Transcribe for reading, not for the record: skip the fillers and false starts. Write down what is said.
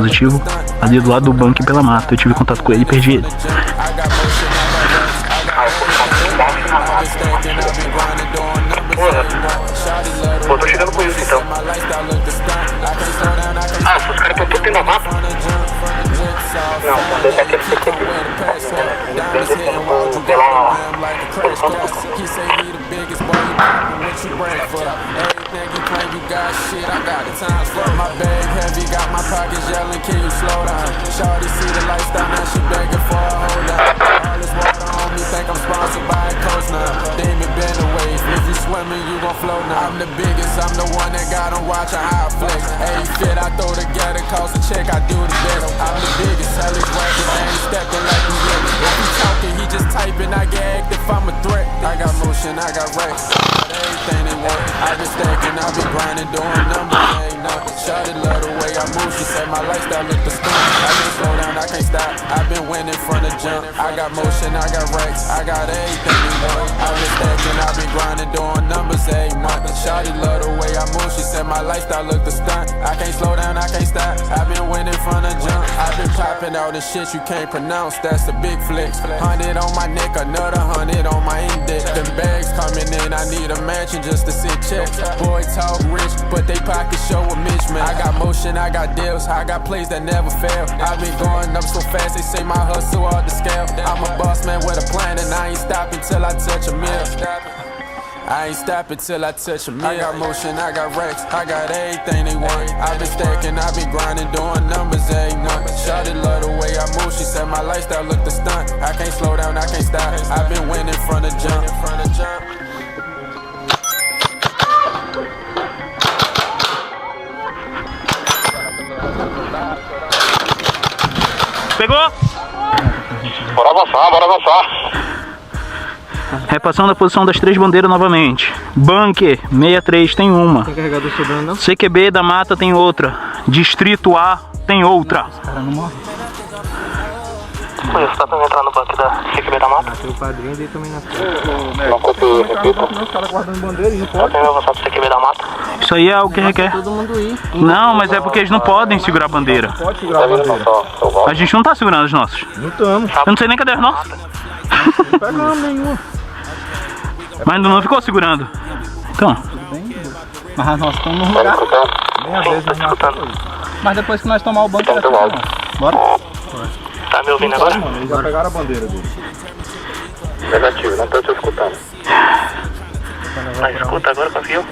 positivo ali do lado do banco pela mata. Eu tive contato com ele e perdi ele. Pô, tô chegando com isso então. Ah, os caras estão todos dentro da mata? Não, quando ele é aquele CQB. Vem descendo pela posição do you gon' flow now. I'm the biggest, I'm the one that got them watching how I flex. Hey, shit, I throw together, cost a check, I do the best. I'm the biggest, hell is rapping, they ain't stepping like you yet. If he talking, he just typing, I get active, I'm a threat. I got motion, I got racks, everything they want. I been stacking, I been grinding, doing numbers, ain't nothing. Shawty love the way I move, she said my lifestyle look the stunt. I can't slow down, I can't stop, I been winning from the jump. I got motion, I got racks, I got everything they want. I been stacking, I been grinding, doing numbers every month. Shawty love the way I move, she said my lifestyle look the stunt. I can't slow down, I can't stop, I been winning from the jump. I been popping all the shit you can't pronounce, that's a big flex. 100 on my neck, another 100 on my index. Them bags coming in, I need a mansion just to sit checks. Boy talk rich, but they pockets show a mismatch. I got motion, I got deals, I got plays that never fail. I been going up so fast, they say my hustle off the scale. I'm a boss man with a plan and I ain't stopping till I touch a mill. I ain't stopping till I touch a mill. I got motion, I got racks, I got everything they want. I been stacking, I been grinding, doing numbers every month. Shawty love the way I move, she said my lifestyle look the stunt. I can't slow down, I can't stop, I been winning from the jump. Pegou? Bora avançar, bora avançar. Repassando a posição das 3 bandeiras novamente. Bunker 63 tem uma. Tem carregador sobrando não? CQB da mata tem outra. Distrito A tem outra. Os caras não morrem. Você tá pra entrar no banco da CQB da mata? Tem o padrinho dele também na frente. Não copio, repito. Os caras guardando bandeira, eles não Eu tenho avançado pro CQB da mata. Isso aí é o que requer. Todo mundo ir. Não, mas é porque eles não podem segurar a bandeira. Pode segurar a bandeira. A gente não tá segurando as nossas. Não estamos. Eu não sei nem cadê as nossas. Não pegamos nenhuma. Mas não ficou segurando. Então. Tudo bem? Mas as nossas estão no lugar. Nem às vezes nós não. Mas depois que nós tomar o banco, vai ficar bom. Bora? Tá me ouvindo agora? Eles já pegaram a bandeira dele. Negativo, não tô te escutando. Mas escuta agora, conseguiu?